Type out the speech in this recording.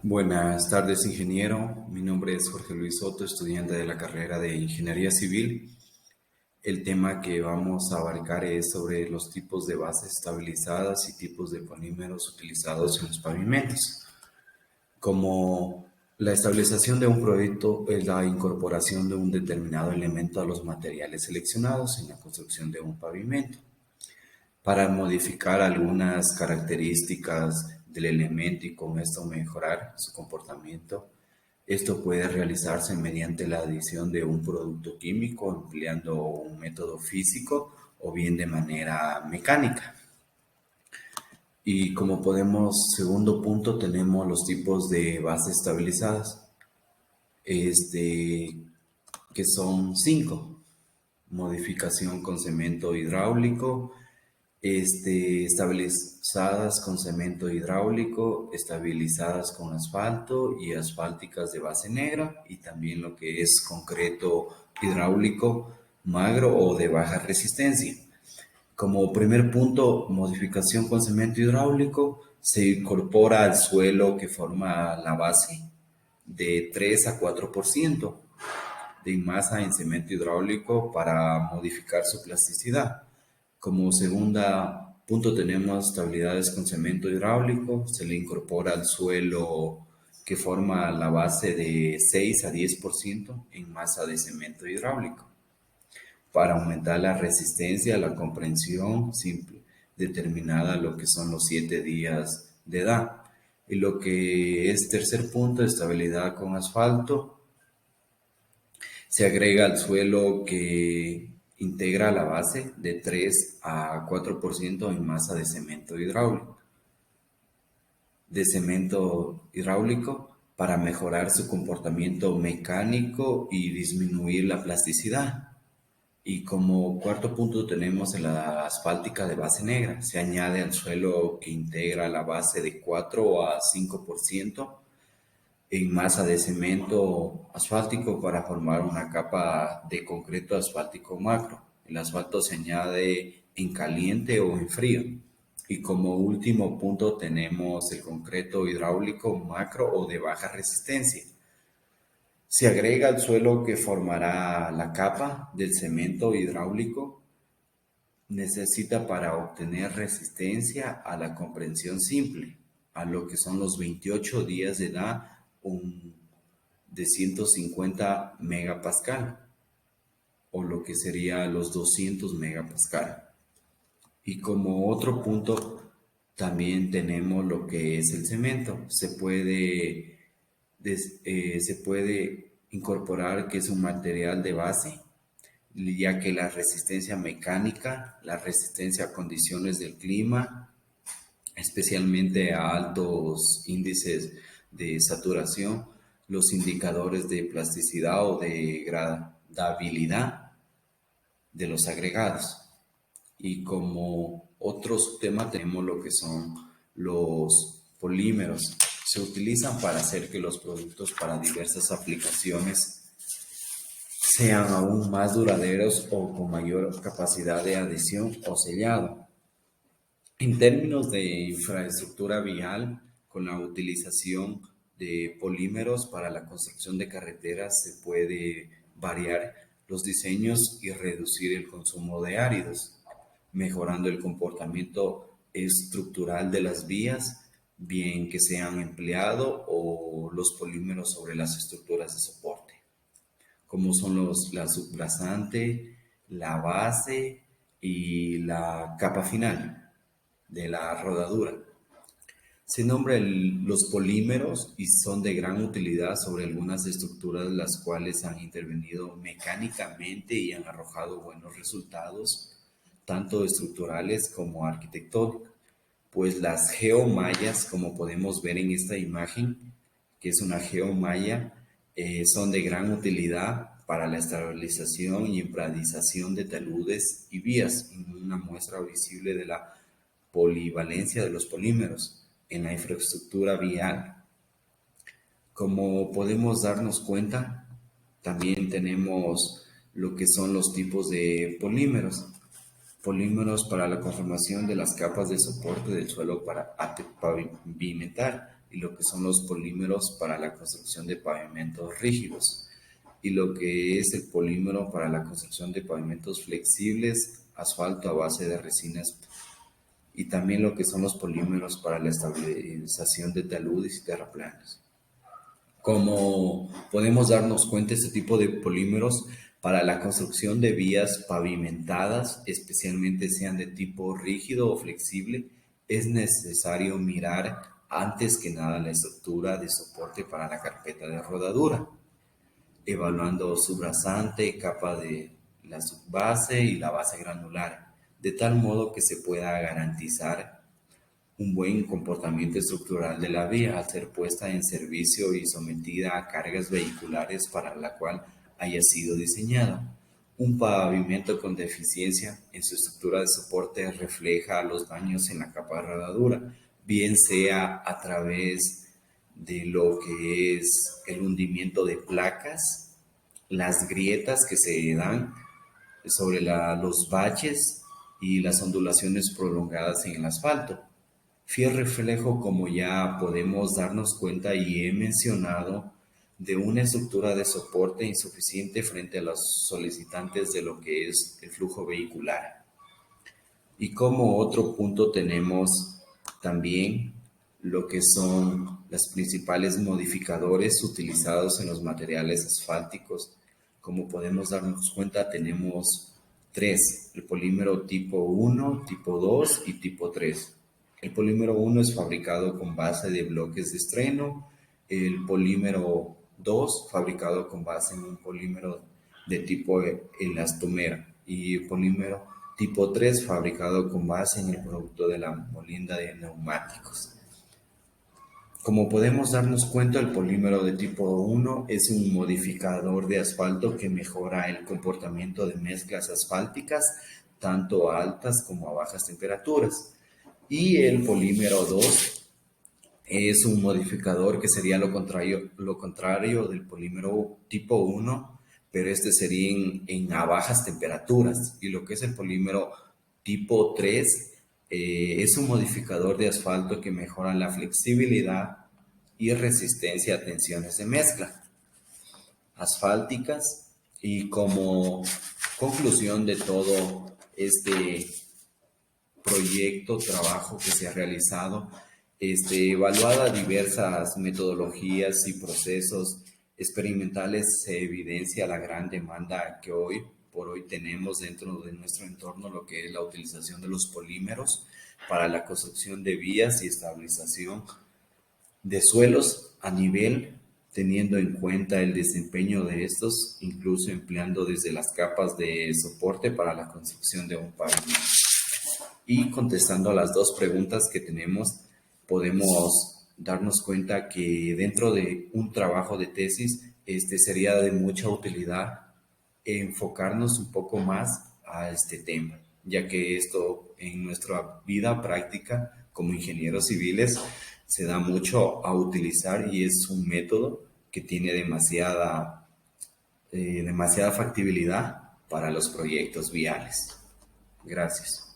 Buenas tardes, ingeniero. Mi nombre es Jorge Luis Soto, estudiante de la carrera de Ingeniería Civil. El tema que vamos a abarcar es sobre los tipos de bases estabilizadas y tipos de polímeros utilizados en los pavimentos. Como la estabilización de un proyecto es la incorporación de un determinado elemento a los materiales seleccionados en la construcción de un pavimento para modificar algunas características del elemento y con esto mejorar su comportamiento. Esto puede realizarse mediante la adición de un producto químico empleando un método físico o bien de manera mecánica. Y como podemos, segundo punto, tenemos los tipos de bases estabilizadas, este, que son cinco. Modificación con cemento hidráulico, estabilizadas con cemento hidráulico, estabilizadas con asfalto y asfálticas de base negra, y también lo que es concreto hidráulico magro o de baja resistencia. Como primer punto, modificación con cemento hidráulico, se incorpora al suelo que forma la base de 3 a 4% de masa en cemento hidráulico para modificar su plasticidad. Como segunda punto tenemos estabilidades con cemento hidráulico, se le incorpora al suelo que forma la base de 6 a 10% en masa de cemento hidráulico para aumentar la resistencia, la comprensión simple, determinada lo que son los 7 días de edad. Y lo que es tercer punto, estabilidad con asfalto, se agrega al suelo que integra la base de 3 a 4% en masa de cemento hidráulico para mejorar su comportamiento mecánico y disminuir la plasticidad. Y como cuarto punto tenemos la asfáltica de base negra. Se añade al suelo que integra la base de 4 a 5% en masa de cemento asfáltico para formar una capa de concreto asfáltico macro. El asfalto se añade en caliente o en frío. Y como último punto tenemos el concreto hidráulico macro o de baja resistencia. Se agrega al suelo que formará la capa del cemento hidráulico necesita para obtener resistencia a la comprensión simple, a lo que son los 28 días de edad de 150 megapascal, o lo que sería los 200 megapascal. Y como otro punto, también tenemos lo que es el cemento. Se puede incorporar que es un material de base, ya que la resistencia mecánica, la resistencia a condiciones del clima, especialmente a altos índices de saturación, los indicadores de plasticidad o de gradabilidad de los agregados. Y como otro tema tenemos lo que son los polímeros. Se utilizan para hacer que los productos para diversas aplicaciones sean aún más duraderos o con mayor capacidad de adhesión o sellado. En términos de infraestructura vial, con la utilización de polímeros para la construcción de carreteras se puede variar los diseños y reducir el consumo de áridos, mejorando el comportamiento estructural de las vías, bien que sean empleado o los polímeros sobre las estructuras de soporte, como son la sublazante, la base y la capa final de la rodadura. Se nombran los polímeros y son de gran utilidad sobre algunas estructuras las cuales han intervenido mecánicamente y han arrojado buenos resultados, tanto estructurales como arquitectónicos. Pues las geomallas, como podemos ver en esta imagen, que es una geomalla, son de gran utilidad para la estabilización y impradización de taludes y vías, una muestra visible de la polivalencia de los polímeros en la infraestructura vial. Como podemos darnos cuenta, también tenemos lo que son los tipos de polímeros. Polímeros para la conformación de las capas de soporte del suelo para pavimentar, y lo que son los polímeros para la construcción de pavimentos rígidos y lo que es el polímero para la construcción de pavimentos flexibles, asfalto a base de resinas y también lo que son los polímeros para la estabilización de taludes y terraplenes. Como podemos darnos cuenta, este tipo de polímeros para la construcción de vías pavimentadas, especialmente sean de tipo rígido o flexible, es necesario mirar antes que nada la estructura de soporte para la carpeta de rodadura, evaluando su rasante, capa de la subbase y la base granular, de tal modo que se pueda garantizar un buen comportamiento estructural de la vía al ser puesta en servicio y sometida a cargas vehiculares para la cual haya sido diseñada. Un pavimento con deficiencia en su estructura de soporte refleja los daños en la capa de rodadura, bien sea a través de lo que es el hundimiento de placas, las grietas que se dan sobre los baches y las ondulaciones prolongadas en el asfalto. Fiel reflejo, como ya podemos darnos cuenta y he mencionado, de una estructura de soporte insuficiente frente a los solicitantes de lo que es el flujo vehicular. Y como otro punto tenemos también lo que son los principales modificadores utilizados en los materiales asfálticos. Como podemos darnos cuenta, tenemos tres: el polímero tipo 1, tipo 2 y tipo 3. El polímero 1 es fabricado con base de bloques de estreno, el polímero 2 fabricado con base en un polímero de tipo elastomera y el polímero tipo 3 fabricado con base en el producto de la molinda de neumáticos. Como podemos darnos cuenta, el polímero de tipo 1 es un modificador de asfalto que mejora el comportamiento de mezclas asfálticas tanto a altas como a bajas temperaturas. Y el polímero 2 es un modificador que sería lo contrario del polímero tipo 1, pero este sería a bajas temperaturas. Y lo que es el polímero tipo 3 es un modificador de asfalto que mejora la flexibilidad y resistencia a tensiones de mezcla asfálticas. Y como conclusión de todo este trabajo que se ha realizado, evaluada diversas metodologías y procesos experimentales, se evidencia la gran demanda que hoy por hoy tenemos dentro de nuestro entorno, lo que es la utilización de los polímeros para la construcción de vías y estabilización de suelos a nivel, teniendo en cuenta el desempeño de estos, incluso empleando desde las capas de soporte para la construcción de un pavimento. Y contestando a las dos preguntas que tenemos, podemos darnos cuenta que dentro de un trabajo de tesis, sería de mucha utilidad enfocarnos un poco más a este tema, ya que esto en nuestra vida práctica como ingenieros civiles se da mucho a utilizar y es un método que tiene demasiada factibilidad para los proyectos viales. Gracias.